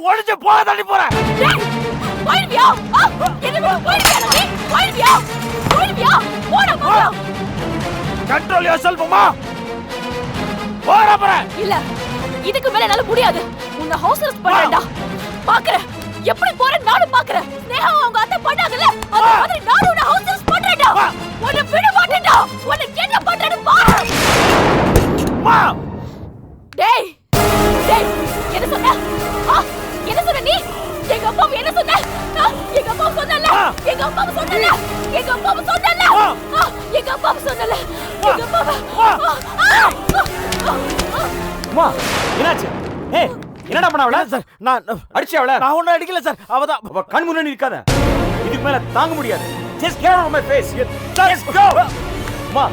ஒளிஞ்சு போக தள்ளி போறேன். போயிடுவியா? என்ன போயிடுவியா? நீ போயிடுவியா? போயிடுவியா? போடா போடா. கண்ட்ரோல் யுவர்செல்ஃப் அம்மா. போறா போறேன். இல்ல, இதுக்கு மேல என்னால முடியாது. உன்னை ஹவுஸ் அரெஸ்ட் பண்றேன்டா. பாக்குறேன் எப்படி போறேன், நானும் பாக்குறேன். ஸ்னேகா அவங்க அத்தை பண்ணாங்கல, அந்த மாதிரி நானும் உன்னை ஹவுஸ் அரெஸ்ட் பண்றேன்டா. உன்னை விட மாட்டேன்டா. உன்னை என்ன பண்றேன்னு பாரு. அம்மா. டேய் டேய், என்ன சொன்ன? என்ன சொன்ன நீ? எங்க அப்பா என்ன சொன்ன? எங்க அப்பா சொன்னல, எங்க அப்பா சொன்னல, எங்க அப்பா சொன்னல, எங்க அப்பா சொன்னல, எங்க அப்பா. அம்மா என்னாச்சு? ஏய் என்னடா பண்ண அவள? சார் நான் அடிச்சே அவள? நான் ஒண்ணும் அடிக்கல சார். அவதான் அவ கண் முன்னாடி நிக்காத. இதுக்கு மேல தாங்க முடியாது. Just get out of my face. Let's go. அம்மா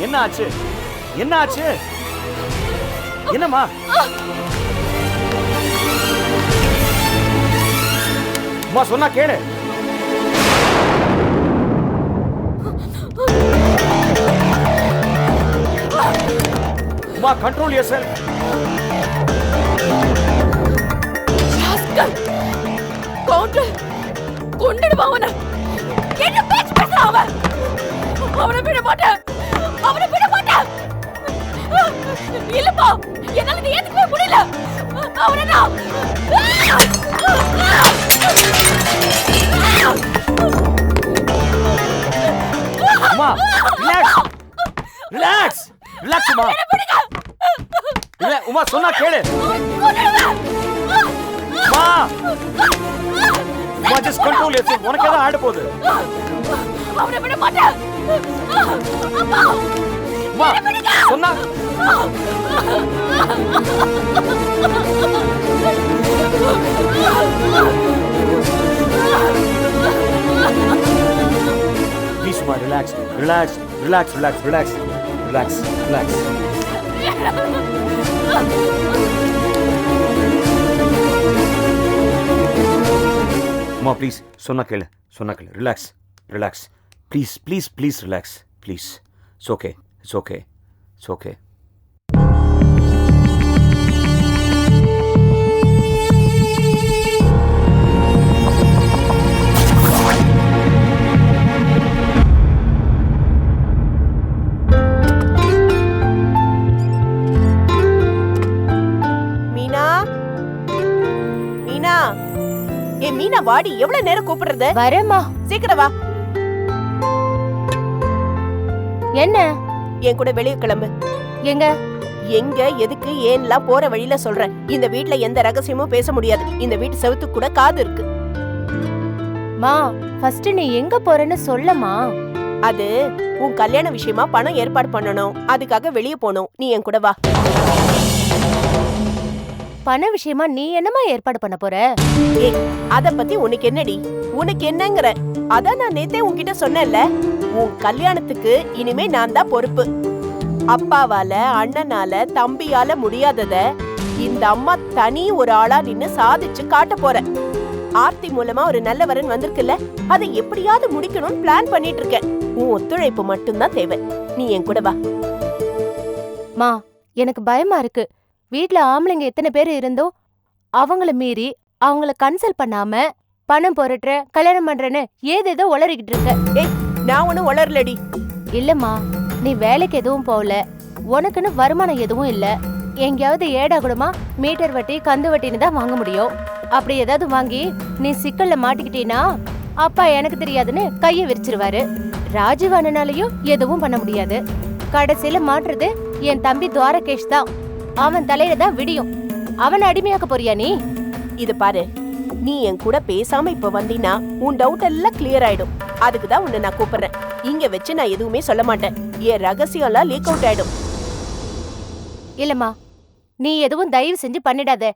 என்ன ஆச்சு? என்ன ஆச்சு? என்னம்மா? அம்மா சொன்னா கேளு. அம்மா control yourself. கவுண்டர் கொண்டுடுவா அவனை. என்ன பேச்சு பேசுறான் அவன்? அவனை விட மாட்டேன், அவனை விட மாட்டேன். இல்லப்பா, என்னால இதை ஏத்துக்கவே முடியல. அவனை நான் அம்மா ரிலாக்ஸ் ரிலாக்ஸ் ரிலாக்ஸ் அம்மா. இல்ல உமா சொன்னா கேளு. அம்மா அம்மா just control yourself. உனக்கு ஏதாவது ஆட போகுது. அவனை விட மாட்டேன். அம்மா அம்மா சொன்னா please ma relax relax relax relax relax relax relax. Ma please சொன்னா கேளு relax relax please please please relax please. It's okay it's okay it's okay. Meena வாடி, எவ்வளவு நேரம் கூப்பிடுறது? வரேம்மா. சீக்கிரம் வா. என்ன? என் கூட வெளிய கிளம்பு. எங்க? எங்க எதுக்கு ஏன்லாம் போற வழியில சொல்றேன். இந்த வீட்ல எந்த ரகசியமும் பேச முடியாது. இந்த வீட்டு செவுத்துக்கு கூட காது இருக்கு. மா, ஃபர்ஸ்ட் நீ எங்க போறேன்னு சொல்லமா. அது உன் கல்யாண விஷயமா பணம் ஏற்பாடு பண்ணணும். அதுக்காக வெளிய போணும். நீ என் கூட வா. பண விஷயமா நீ என்னமா ஏற்பாடு பண்ண போற? ஏய், அத பத்தி உனக்கு என்னடி? உனக்கு என்னங்கற? அதான் நான் நேத்தே உன்கிட்ட சொன்னேன்ல, உன் கல்யாணத்துக்கு இனிமே நான் தான் பொறுப்பு. அப்பாவால, அண்ணனால, தம்பியால முடியாதத இந்த அம்மா தனி ஒரு ஆளா நின்னு சாதிச்சு காட்ட போறேன். ஆர்த்தி மூலமா ஒரு நல்ல வரன் வந்திருக்குல்ல, அதை எப்படியாவது முடிக்கணும்னு பிளான் பண்ணிட்டு இருக்கேன். உன் ஒத்துழைப்பு மட்டும்தான் தேவை. நீ என் கூட வா. மா, எனக்கு பயமா இருக்கு. வீட்ல ஆம்பளைங்க எத்தனை பேர் இருந்தோ அவங்கள மீறி அவங்கள கன்சல்ட் பண்ணாம பணம் போறட்ற கல்யாணம் பண்றேன்னு ஏதேதோ உளறிக்கிட்டு இருக்க. ஏய், நான் ஒன்னும் உளரலடி. இல்லம்மா, நீ வேலைக்கு எதுவும் போகல, உனக்குன்னு வருமானம் எதுவும் இல்ல. எங்கேயாவது ஏடா கூடமா மீட்டர் வட்டி கந்து வட்டின்னு தான் வாங்க முடியும். அப்படி ஏதாவது வாங்கி நீ சிக்கல்ல மாட்டிக்கிட்டீனா அப்பா எனக்கு தெரியாதுன்னு கைய விரிச்சிருவாரு. ராஜீவ் அண்ணனாலையும் எதுவும் பண்ண முடியாது. கடைசியில மாட்டுறது என் தம்பி துவாரகேஷ் தான். அவன் தலையில தான் விடியும். அவன் அடிமையாக்க போறியா நீ? இது பாரு, நீ என் கூட பேசாம இப்ப வந்தீனா உன் டவுட் எல்லாம் கிளியர் ஆயிடும். அதுக்குதான் உன்னை நான் கூப்பிடுறேன். இங்க வச்சு நான் எதுவுமே சொல்ல மாட்டேன். என் ரகசியம் எல்லாம் லீக் அவுட் ஆயிடும். இல்லம்மா, நீ எதுவும் தயவு செஞ்சு பண்ணிடாத.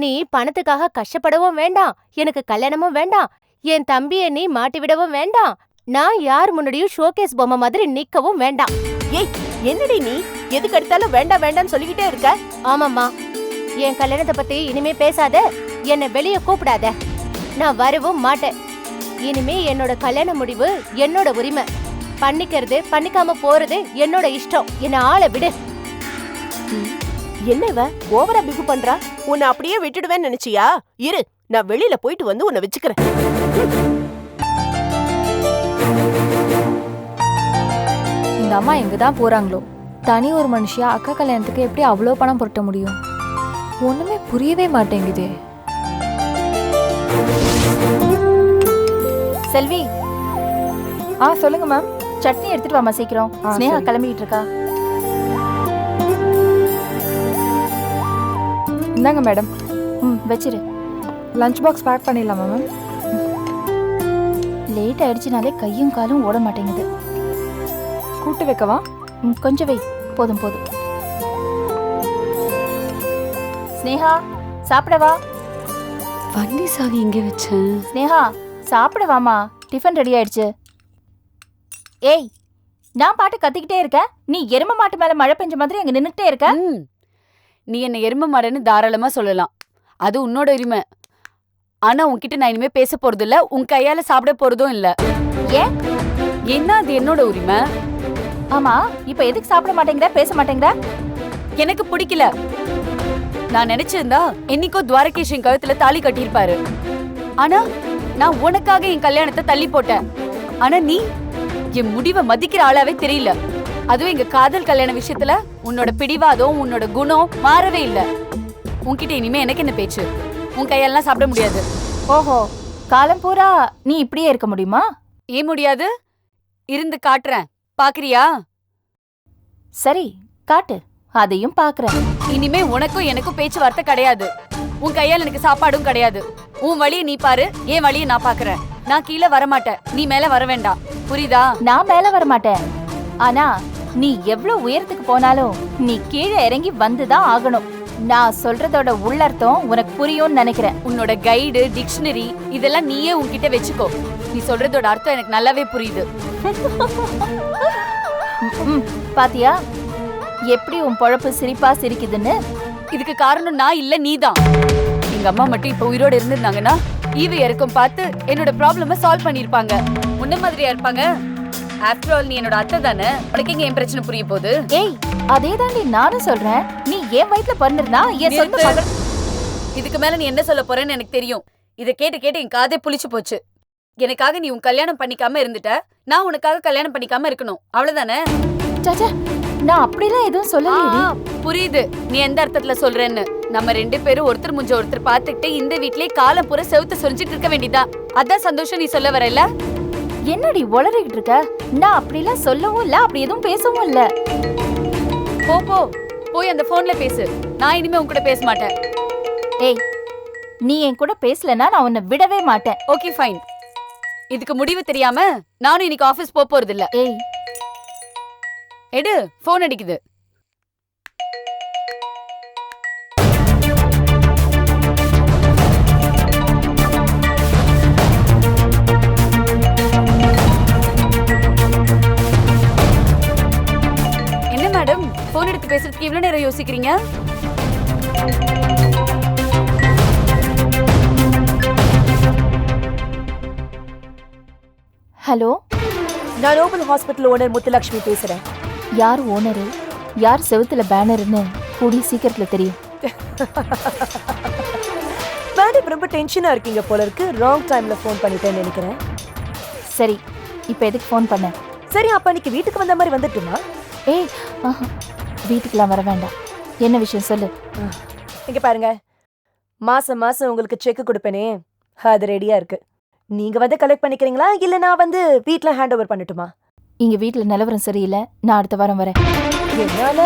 நீ பணத்துக்காக கஷ்டப்படவும் வேண்டாம், எனக்கு கல்யாணமும் வேண்டாம், என் தம்பியை நீ மாட்டி விடவும் வேண்டாம், நான் யார் முன்னாடியும் ஷோகேஸ் பொம்மை மாதிரி நிக்கவும் வேண்டாம். ஏய், என்னடி நீ எதுக்கு எடுத்தாலும் வேண்டாம் வேண்டாம்னு சொல்லிக்கிட்டே இருக்க? ஆமாம்மா, என் கல்யாணத்தை பத்தி இனிமே பேசாத, என்னை வெளியே கூப்பிடாத. நான் வரவும் மாட்டேன். இனிமே என்னோட கல்யாண முடிவு என்னோட உரிமை. பண்ணிக்கிறது பண்ணிக்காம போறது என்னோட இஷ்டம். என்ன ஆளை விடு. என்ன இவ ஓவரா பிகு பண்றா? உன்னை அப்படியே விட்டுடுவேன்னு நினைச்சியா? இரு, நான் வெளியில போயிட்டு வந்து உன்னை வச்சுக்கிறேன். எங்க அம்மா எங்க தான் போறாங்களோ, தனி ஒரு மனுஷியா அக்கா கல்யாணத்துக்கு எப்படி அவ்வளோ பணம் புரட்ட முடியும்? ஒண்ணுமே புரியவே மாட்டேங்குதே. செல்வி, சொல்லுங்க மேம். சட்னி எடுத்துட்டு வாமா சீக்கிரம். ஸ்னேகா சரி. கிளம்பிட்டு இருக்கா. இந்தாங்க மேடம். வச்சிரு. லஞ்ச் பாக்ஸ் பேக் பண்ணிடலாமா மேம்? லேட் ஆயிடுச்சுனாலே கையும் காலும் ஓட மாட்டேங்குது. கூட்டு வைக்கவா? கொஞ்சம் வை. போதும் போதும். ஸ்னேகா, சாப்பிடவா? வண்டி சாவி எங்கே வச்சேன்? ஸ்னேகா, சாப்பிடவாமா. டிஃபன் ரெடி ஆயிடுச்சு. ஏய், நான் பாட்டு கத்திக்கிட்டே இருக்கேன், நீ எரும மாட்டு மேல மழை பெஞ்ச மாதிரி அங்க நின்னுட்டே இருக்க. நீ என்ன எரும மாடன்னு தாராளமா சொல்லலாம், அது உன்னோட உரிமை. ஆனா உன்கிட்ட நான் இனிமே பேச போறது இல்ல, உன் கையால சாப்பிட போறதும் இல்ல. ஏன்? என்ன அது என்னோட உரிமை. ஆமா, இப்ப எதுக்கு சாப்பிட மாட்டேங்கிற, பேச மாட்டேங்கிற? எனக்கு பிடிக்கல. நான் நினைச்சிருந்தா என்னைக்கோ துவாரகேஷ் என் கழுத்துல தாலி கட்டியிருப்பாரு. ஆனா நான் உனக்காக என் கல்யாணத்தை தள்ளி போட்டேன். ஆனா நீ என் முடிவை மதிக்கிற ஆளாவே தெரியல. அதுவும் எங்க காதல் கல்யாண விஷயத்துல உன்னோட பிடிவாதம், உன்னோட குணம் மாறவே இல்ல. உன்கிட்ட இனிமே எனக்கு என்ன பேச்சு? உன் கையெல்லாம் சாப்பிட முடியாது. ஓஹோ, காலம் பூரா நீ இப்படியே இருக்க முடியுமா? ஏன் முடியாது? இருந்து காட்டுறேன், பாக்குறியா? சரி, காட்டு, அதையும் பாக்குறேன். இனிமே உனக்கும் எனக்கும் பேச்சுவார்த்தை கிடையாது. உன் கையால் எனக்கு சாப்பாடும் கிடையாது. உன் வழியை நீ பாரு, என் வழியை நான் பாக்குறேன். நான் கீழே வரமாட்டேன், நீ மேல வர வேண்டாம், புரியுதா? நான் மேல வர மாட்டேன். ஆனா நீ எவ்வளவு உயரத்துக்கு போனாலும் நீ கீழே இறங்கி வந்துதான் ஆகணும். நான் சொல்றதோட உள்ளர்த்தம் உனக்கு புரியும்னு நினைக்கிறேன். உன்னோட கைடு, டிக்ஷனரி இதெல்லாம் நீயே உன்கிட்ட வச்சுக்கோ. நீ சொல்றதோட அர்த்தம் எனக்கு நல்லாவே புரியுது. பாத்தியா எப்படி உன் பொழப்பு சிரிப்பா சிரிக்குதுன்னு? இதுக்கு காரணம் நான் இல்ல, நீதான். எங்க அம்மா மட்டும் இப்ப உயிரோட இருந்திருந்தாங்கன்னா ஈவு இறக்கம் பார்த்து என்னோட ப்ராப்ளம சால்வ் பண்ணிருப்பாங்க. உன்ன மாதிரியா இருப்பாங்க? ஆஃப்டர் ஆல் நீ என்னோட அத்தை தானே, உனக்கு எங்க என் பிரச்சனை புரிய போகுது? ஏய், அதேதாண்டி நானும் சொல்றேன். நீ என் வயித்துல பிறந்திருந்தா என் சொந்த மகள். இதுக்கு மேல நீ என்ன சொல்ல போறேன்னு எனக்கு தெரியும். இதை கேட்டு கேட்டு என் காதே புளிச்சு போச்சு. எனக்காக நீ உன் கல்யாணம் பண்ணிக்காம இருந்துட்ட, நான் உனக்காக கல்யாணம் பண்ணிக்காம இருக்கணும், அவ்வளவுதானே? சாச்சா, நான் அப்படிலாம் எதுவும் சொல்லலையே. புரியுது நீ எந்த அர்த்தத்துல சொல்றேன்னு. நம்ம ரெண்டு பேரும் ஒருத்தர் முஞ்ச ஒருத்தர் பாத்துக்கிட்டு இந்த வீட்லயே காலம் பூரா செவுத்த சொல்லிட்டு இருக்க வேண்டியதா? அதான் சந்தோஷம் நீ சொல்ல வரல? என்னடி உளறிக்கிட்டு இருக்க? நான் அப்படிலாம் சொல்லவும் இல்ல, அப்படி எதுவும் பேசவும் இல்ல. போ போ, போய் அந்த போன்ல பேசு. நான் இனிமே உன் கூட பேச மாட்டேன். ஏய், நீ என் கூட பேசலன்னா நான் உன்னை விடவே மாட்டேன். Okay fine. இதுக்கு முடிவு தெரியாம நானும் இன்னைக்கு ஆபீஸ் போறது இல்ல. ஏய், எடு, போன் அடிக்குது. என்ன மேடம், போன் எடுத்து பேசுறதுக்கு இவ்வளவு நேரம் யோசிக்கிறீங்க? ஹலோ, நான் நோபல் ஹாஸ்பிட்டல் ஓனர் முத்துலட்சுமி பேசுறேன். யார் ஓனரு, யார் செவுத்துல பேனர்னு கூடி சீக்கிரத்துல தெரியும். மேடம் ரொம்ப டென்ஷனா இருக்கீங்க போல இருக்கு. ராங் டைம்ல ஃபோன் பண்ணிட்டேன்னு நினைக்கிறேன். சரி, இப்போ எதுக்கு ஃபோன் பண்ண? சரி, அப்ப அன்னைக்கு வீட்டுக்கு வந்த மாதிரி வந்துட்டுமா? ஏய், வீட்டுக்கெல்லாம் வர வேண்டாம். என்ன விஷயம் சொல்லு. இங்க பாருங்க, மாசம் மாசம் உங்களுக்கு செக் கொடுப்பேனே, அது ரெடியா இருக்கு. நீங்க வந்து கலெக்ட் பண்ணிக்கிறீங்களா, இல்ல நான் வந்து வீட்ல ஹேண்ட் ஓவர் பண்ணட்டுமா? இங்க வீட்டுல நிலவரம் சரியில்லை, நான் அடுத்த வாரம் வரேன். என்னால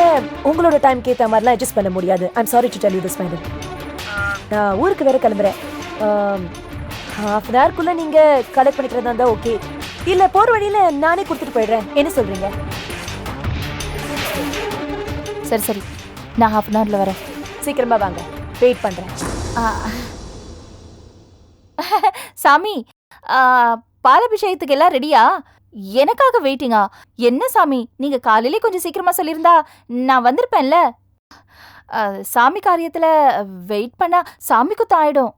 உங்களோட டைம் கேத்த மாதிரிலாம் அட்ஜஸ்ட் பண்ண முடியாது. I'm sorry to tell you this madam. நான் ஊருக்கு வேற கிளம்புறேன். ஹாஃப் அன் ஹவர்க்குள்ள நீங்க கலெக்ட் பண்ணிக்கிறதா இருந்தா ஓகே, இல்ல போற வழியில நானே கொடுத்துட்டு போயிடுறேன். என்ன சொல்றீங்க? சரி சரி, நான் ஹாஃப் அன் ஹவர்ல வரேன். சீக்கிரமா வாங்க, வெயிட் பண்றேன். சாமி, பாலாபிஷேகத்துக்கு எல்லாம் ரெடியா? எனக்காக வெயிட்டிங்கா? என்ன சாமி, நீங்க காலையிலே கொஞ்சம் சீக்கிரமா சொல்லியிருந்தா நான் வந்திருப்பேன்ல. சாமி காரியத்துல வெயிட் பண்ணா சாமி குத்தம் ஆயிடும்.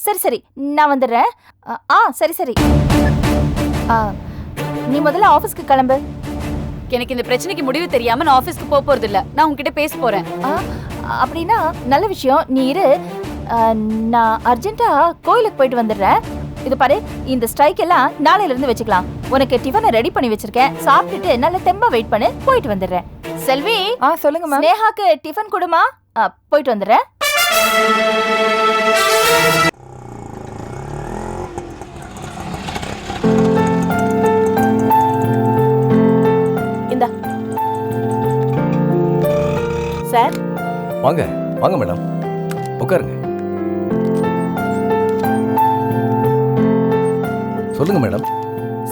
சரி சரி, நான் வந்துடுறேன். சரி சரி, நீ முதல்ல ஆபீஸ்க்கு கிளம்பு. எனக்கு இந்த பிரச்சனைக்கு முடிவு தெரியாம நான் ஆபீஸ்க்கு போறது இல்ல. நான் உன்கிட்ட பேச போறேன். அப்படின்னா நல்ல விஷயம், நீ இரு. நான் அர்ஜென்ட்டா கோயிலுக்கு போயிட்டு வந்துடுறேன். இது பாரு, இந்த ஸ்ட்ரைக் எல்லாம் நாளையில இருந்து வச்சுக்கலாம். உனக்கு டிஃபனை ரெடி பண்ணி வச்சிருக்கேன், சாப்பிட்டுட்டு நல்ல தெம்பா வெயிட் பண்ணு, போயிட்டு வந்துடுறேன். செல்வி, சொல்லுங்க மேம். ஸ்னேகாக்கு டிஃபன் கொடுமா, போயிட்டு வந்துடுறேன். இந்தா சார். வாங்க வாங்க மேடம், உட்காருங்க. சொல்லுங்க மேடம்.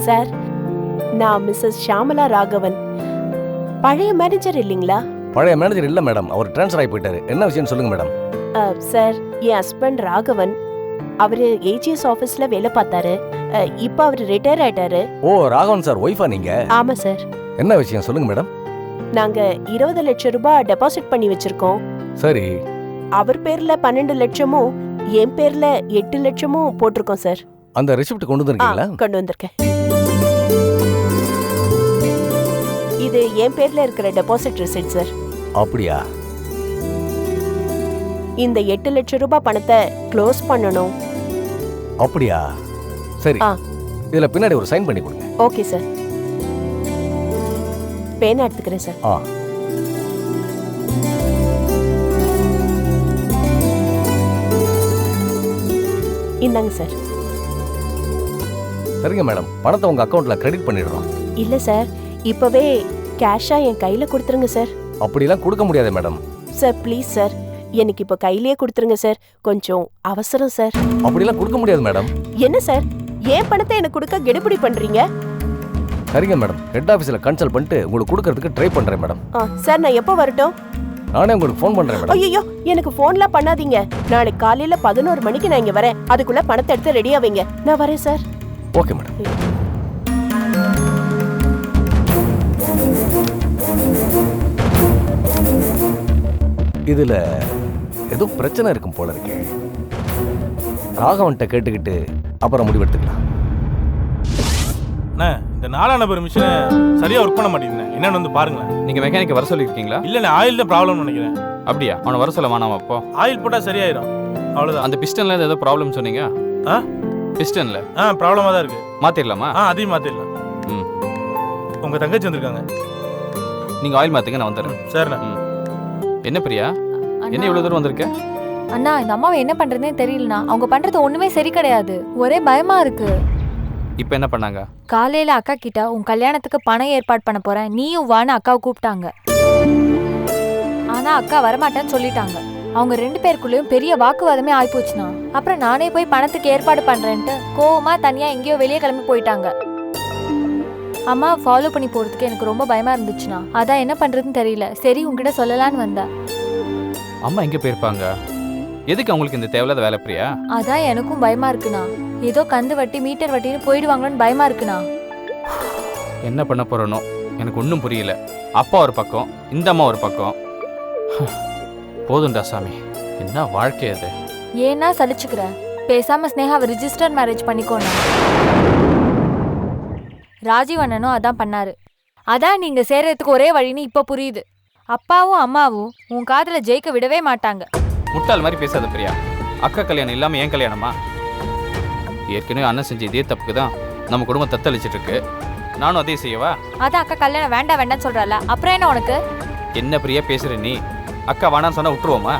சார், நான் மிஸ்ஸஸ் ஷாமலா ராகவன், பழைய மேனேஜர் இல்லைங்களா? பழைய மேனேஜர் இல்ல மேடம், அவர் ட்ரான்ஸ்ஃபர் ஆகி போயிட்டாரு. என்ன விஷயம் சொல்லுங்க மேடம். சார், என் ஹஸ்பண்ட் ராகவன், அவரு ஏஜிஎஸ் ஆபீஸ்ல வேலை பார்த்தாரு. இப்போ அவர் ரிட்டையர் ஆயிட்டாரு. ஓ, ராகவன் சார் ஒய்ஃபா நீங்க? ஆமா சார். என்ன விஷயம் சொல்லுங்க மேடம். நாங்க 20 லட்சம் ரூபாய் டெபாசிட் பண்ணி வச்சிருக்கோம். சரி. அவர் பேர்ல 12 லட்சமும் என் பேர்ல 8 லட்சமும் போட்டிருக்கோம் சார். அந்த ரெசிப்ட் கொண்டு வந்திருக்கீங்களா? கொண்டு வந்திருக்கேன். இது என் பேர்ல இருக்கிற டெபாசிட் ரெசிப்ட் சார். அப்படியா? இந்த 8 லட்சம் ரூபாய் பணத்தை க்ளோஸ் பண்ணணும். அப்படியா? சரி, இதுல பின்னாடி ஒரு சைன் பண்ணி கொடுங்க. Okay sir. பேனா எடுத்துக்கிறேன் சார். இந்தாங்க சார். சரிங்க மேடம், பணத்தை உங்க அக்கவுண்ட்ல கிரெடிட் பண்ணிடுறோம். இல்ல சார், இப்பவே கேஷா என் கையில கொடுத்துருங்க சார். அப்படிலாம் கொடுக்க முடியாது மேடம். சார் ப்ளீஸ் சார், எனக்கு இப்போ கையிலேயே கொடுத்துருங்க சார், கொஞ்சம் அவசரம் சார். அப்படிலாம் கொடுக்க முடியாது மேடம். என்ன சார், ஏன் பணத்தை எனக்கு கொடுக்க கெடுபிடி பண்றீங்க? சரிங்க மேடம், ஹெட் ஆஃபீஸில் கன்சல்ட் பண்ணிட்டு உங்களுக்கு கொடுக்கறதுக்கு ட்ரை பண்றேன் மேடம். சார், நான் எப்போ வரட்டும்? நானே உங்களுக்கு ஃபோன் பண்றேன் மேடம். ஐயோ, எனக்கு ஃபோன்லாம் பண்ணாதீங்க. நாளைக்கு காலையில 11 மணிக்கு நான் இங்க வரேன். அதுக்குள்ள பணத்தை எடுத்து ரெடியா வைங்க. நான் வரேன் சார். Okay madam. இதுல ஏதோ பிரச்சனை இருக்கும் போல இருக்கு. ராகவன்கிட்ட கேட்டுக்கிட்டு அப்புறம் முடிவெடுத்துக்கலாம். இந்த 4 நம்பர் மிஷினை சரியா ஒர்க் பண்ண மாட்டேங்குது. என்னன்னு வந்து பாருங்களேன். நீங்க மெக்கானிக்க வர சொல்லிருக்கீங்களா? இல்ல, ஆயில் தான் ப்ராப்ளம் நினைக்கிறேன். அப்படியா? அவனை வர சொல்ல வேணாமா? அப்போ ஆயில் போட்டா சரியாயிரும், அவ்வளவுதான். அந்த பிஸ்டன்ல ஏதோ ப்ராப்ளம் சொன்னீங்க. பிஸ்டன்ல ப்ராப்ளமா தான் இருக்கு. மாத்திரலாமா? அதையும் மாத்திரலாம். உங்க தங்கச்சி வந்திருக்காங்க. நீங்க ஆயில் மாத்துங்க, நான் வந்துடுறேன். சரிண்ணா. என்ன பிரியா, என்ன இவ்வளவு தூரம் வந்திருக்க? அண்ணா, இந்த அம்மாவை என்ன பண்றதுனே தெரியலண்ணா. அவங்க பண்றது ஒண்ணுமே சரி கிடையாது. ஒரே பயமா இருக்கு. இப்ப என்ன பண்ணாங்க? காலையில அக்கா கிட்ட உன் கல்யாணத்துக்கு பணம் ஏற்பாடு பண்ண போறேன், நீயும் வான்னு அக்காவை கூப்பிட்டாங்க. ஆனா அக்கா வரமாட்டேன்னு சொல்லிட்டாங்க. அவங்க 2 பேருக்குள்ளயும் பெரிய வாக்குவாதமே ஆயிப்போச்சுண்ணா. அப்புறம் நானே போய் பணத்துக்கு ஏற்பாடு பண்றேன்ட்டு கோவமா தனியா எங்கேயோ வெளியே கிளம்பி போயிட்டாங்க. அம்மா ஃபாலோ பண்ணி போறதுக்கு எனக்கு ரொம்ப பயமா இருந்துச்சுண்ணா. அதான் என்ன பண்றதுன்னு தெரியல. சரி, உங்ககிட்ட சொல்லலான்னு வந்தேன். அம்மா எங்க போயிருப்பாங்க? எதுக்கு அவங்களுக்கு இந்த தேவையில்லாத வேலை பிரியா? அதான் எனக்கும் பயமா இருக்குண்ணா. ஏதோ கந்து வட்டி மீட்டர் வட்டின்னு போயிடுவாங்களோன்னு பயமா இருக்குண்ணா. என்ன பண்ண போறனோ எனக்கு ஒன்றும் புரியல. அப்பா ஒரு பக்கம், இந்த அம்மா ஒரு பக்கம். போதும்டா சாமி, என்ன வாழ்க்கை அது? ஏன்னா சலிச்சுக்கிற? பேசாம ஸ்னேகாவை ரிஜிஸ்டர் மேரேஜ் பண்ணிக்கோண்ணா. ராஜீவ் அண்ணனும் அதான் பண்ணாரு. அதான் நீங்க சேர்றதுக்கு ஒரே வழின்னு இப்ப புரியுது. அப்பாவும் அம்மாவும் உன் காதுல ஜெயிக்க விடவே மாட்டாங்க. முட்டாள் மாதிரி பேசாத பிரியா. அக்கா கல்யாணம் இல்லாம ஏன் கல்யாணமா? ஏற்கனவே அண்ணன் செஞ்ச இதே தப்புக்கு தான் நம்ம குடும்பம் தத்தளிச்சிட்டு இருக்கு. நானும் அதே செய்யவா? அதான் அக்கா கல்யாணம் வேண்டாம் வேண்டாம்னு சொல்றல, அப்புறம் என்ன உனக்கு? என்ன பிரியா பேசுற நீ? அக்கா வேணான்னு சொன்னா விட்டுருவோமா?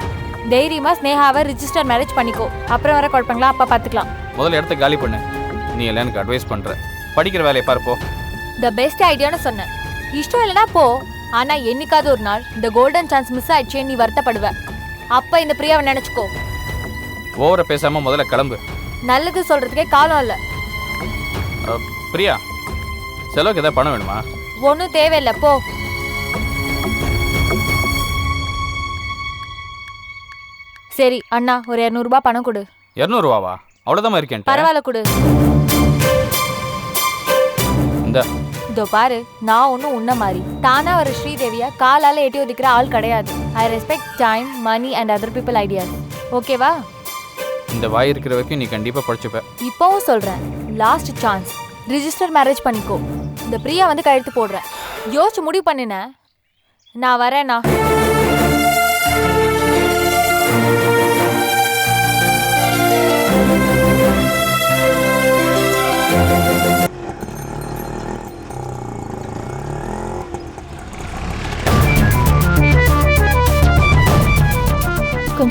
தைரியமா ஸ்னேகாவை ரிஜிஸ்டர் மேரேஜ் பண்ணிக்கோ. அப்புறம் வர குழப்பங்களா அப்பா பாத்துக்கலாம். முதல்ல இடத்த காலி பண்ணு. நீ எல்லாம் எனக்கு அட்வைஸ் பண்ற. படிக்கிற வேலையை பார்ப்போ. த பெஸ்ட் ஐடியான்னு சொன்னேன். இஷ்டம் இல்லைனா போ. ஆனா என்னைக்காவது ஒரு நாள் இந்த கோல்டன் சான்ஸ் மிஸ் ஆயிடுச்சேன்னு நீ வருத்தப்படுவ. அப்ப இந்த பிரியாவை நினைச்சுக்கோ. ஓவர பேசாம முதல்ல கிளம்பு. நல்லது சொல்றதுக்கே காலம் இல்ல. பிரியா, செலவுக்கு ஏதாவது பணம் வேணுமா? ஒன்னும் தேவையில்லை, போ. சரி அண்ணா, ஒரு 200 ரூபாய் பணம் கொடு. 200 ரூபாவா? அவ்வளவுதான் இருக்கேன். பரவாயில்ல கொடு. இந்த இதோ பாரு, நான் ஒன்னும் உன்ன மாதிரி தானா ஒரு ஸ்ரீதேவியா காலால எட்டி ஒதுக்கிற ஆள் கிடையாது. I respect time, money and other people ideas. ஓகேவா? இந்த வாய் இருக்கிற வரைக்கும் நீ கண்டிப்பா படிச்சுப்ப. இப்பவும் சொல்றேன், லாஸ்ட் சான்ஸ். ரிஜிஸ்டர் மேரேஜ் பண்ணிக்கோ. இந்த பிரியா வந்து கழுத்து போடுறேன். யோசிச்சு முடிவு பண்ணின. நான் வரேண்ணா.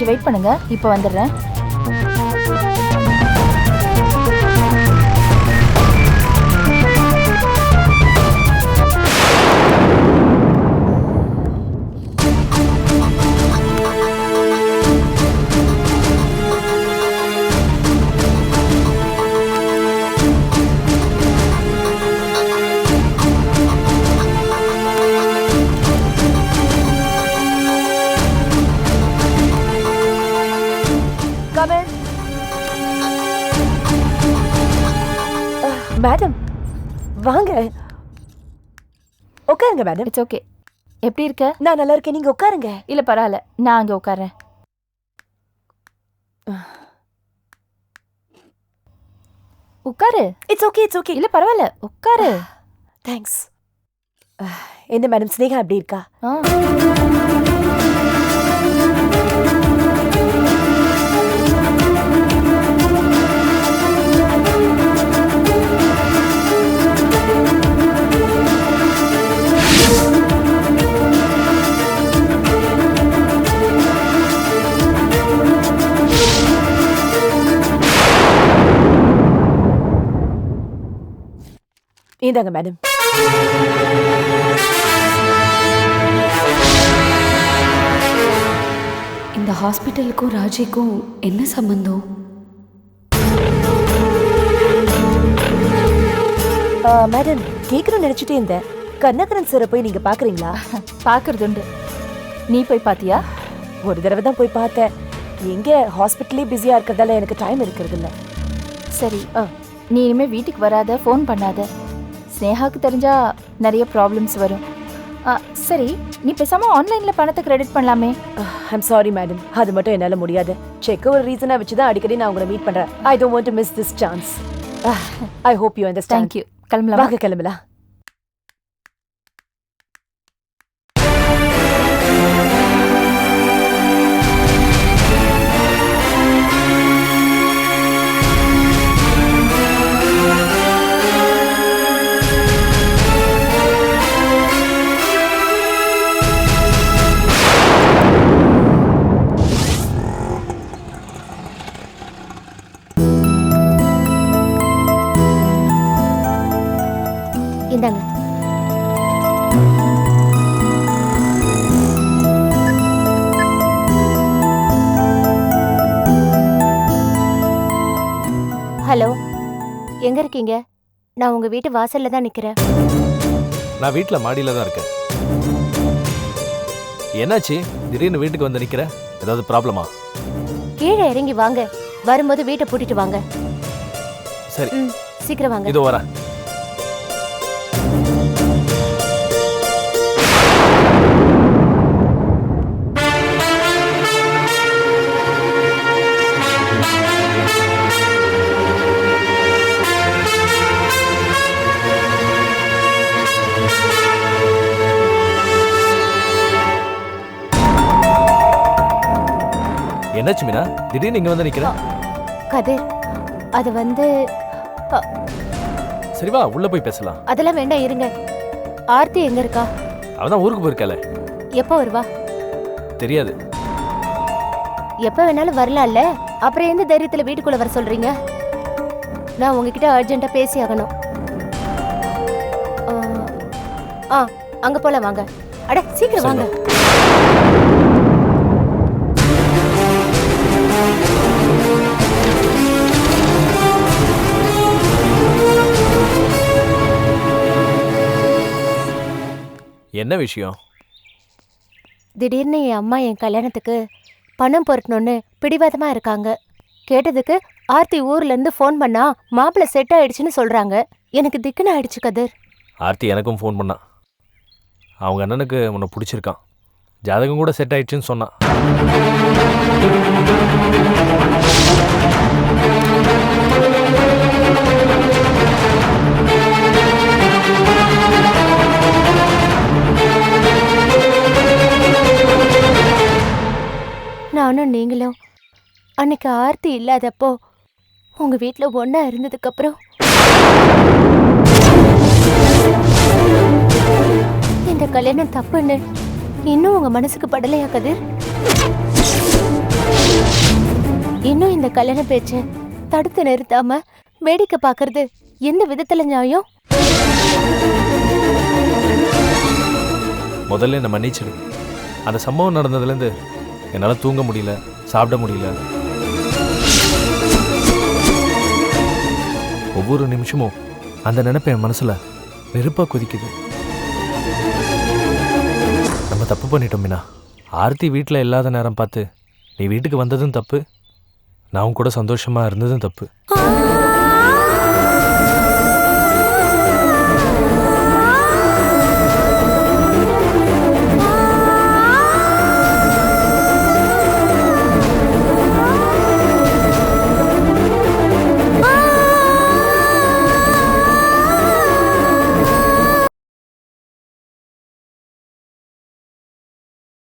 கொஞ்சம் வெயிட் பண்ணுங்க, இப்போ வந்துடுறேன். மேடம் வாங்க, உட்காருங்க மேடம். It's okay. எப்படி இருக்க? நான் நல்லா இருக்கேன், நீங்க உட்காருங்க. இல்ல பரவாயில்ல, நான் அங்க உட்கார்றேன். உட்காரு. It's okay, it's okay. இல்ல பரவாயில்ல, உட்காரு. தேங்க்ஸ். என்ன மேடம், ஸ்னேகா எப்படி இருக்கா? இந்தாங்க மேடம். இந்த ஹாஸ்பிட்டலுக்கும் ராஜிக்கும் என்ன சம்பந்தம்? மேடம், கேட்கணும்னு நினைச்சிட்டே இருந்தேன். கருணாகரன் சாரை போய் நீங்க பாக்குறீங்களா? பாக்குறது உண்டு. நீ போய் பாத்தியா? ஒரு தடவை தான் போய் பார்த்தேன். எங்க ஹாஸ்பிட்டலே பிஸியா இருக்கிறதால எனக்கு டைம் இருக்கிறது இல்ல. சரி, நீ இனிமே வீட்டுக்கு வராத, ஃபோன் பண்ணாத. ஸ்னேகாக்கு தெரிஞ்சா நிறைய ப்ராப்ளம்ஸ் வரும். சரி, நீ பேசாம ஆன்லைன்ல பணத்தை கிரெடிட் பண்ணலாமே. ஐம் சாரி மேடம், அது மட்டும் என்னால முடியாது. செக் ஒரு ரீசனா வச்சு தான் அடிக்கடி நான் உங்களை மீட் பண்றேன். I don't want to miss this chance. I hope you understand. Thank you. கிளம்பலாம். வாங்க கிளம்பலாம். இந்தாங்க. ஹலோ, எங்க இருக்கீங்க? நான் உங்க வீட்டு வாசல்ல தான் நிக்கிறேன். நான் வீட்டில் மாடியில் தான் இருக்கேன். என்னாச்சு திடீர்னு வீட்டுக்கு வந்து நிற்கிற? ஏதாவது ப்ராப்ளமா? கீழே இறங்கி வாங்க, வரும்போது வீட்டை பூட்டிட்டு வாங்க. சரி, சீக்கிரம் வாங்க. இதோ வரேன். என்னாச்சு மீனா, திடீர்னு இங்க வந்து நிக்கிற? கதிர், அது வந்து சரி வா, உள்ள போய் பேசலாம். அதெல்லாம் வேண்டாம், இருங்க. ஆர்த்தி எங்க இருக்கா? அவதான் ஊருக்கு போயிருக்காளே. எப்போ வருவா? தெரியாது. எப்ப வேணாலும் வரலாம்ல, அப்புறம் எந்த தைரியத்துல வீட்டுக்குள்ள வர சொல்றீங்க? நான் உங்ககிட்ட அர்ஜென்ட்டா பேசி ஆகணும். அங்க போல வாங்க. அட சீக்கிரம் வாங்க. என்ன விஷயம்? திடீர்னு என் அம்மா என் கல்யாணத்துக்கு பணம் பொறுக்கணும்னு பிடிவாதமா இருக்காங்க. கேட்டதுக்கு ஆர்த்தி ஊர்ல இருந்து ஃபோன் பண்ணா மாப்பிள்ள செட் ஆயிடுச்சுன்னு சொல்றாங்க. எனக்கு திக்குன்னு ஆயிடுச்சு கதிர். ஆர்த்தி எனக்கும் ஃபோன் பண்ணா. அவங்க அண்ணனுக்கு உன்னை பிடிச்சிருக்கான், ஜாதகம் கூட செட் ஆயிடுச்சுன்னு சொன்னான். நானும் நீங்களும் அன்னைக்கு ஆர்த்தி இல்லாதப்போ உங்க வீட்டுல ஒன்னா இருந்ததுக்கு அப்புறம் இந்த கல்யாணம் தப்புன்னு இன்னும் உங்க மனசுக்கு படலையா கதிர்? இன்னும் இந்த கல்யாண பேச்ச தடுத்து நிறுத்தாம வேடிக்கை பாக்குறது எந்த விதத்துல நியாயம்? முதல்ல என்னை மன்னிச்சிடு. அந்த சம்பவம் நடந்ததுலேருந்து என்னால் தூங்க முடியல, சாப்பிட முடியல. ஒவ்வொரு நிமிஷமும் அந்த நினைப்பு என் மனசில் நெருப்பாக கொதிக்குது. நம்ம தப்பு பண்ணிட்டோம் மீனா. ஆர்த்தி வீட்டில் இல்லாத நேரம் பார்த்து நீ வீட்டுக்கு வந்ததும் தப்பு, நான் கூட சந்தோஷமாக இருந்ததும் தப்பு.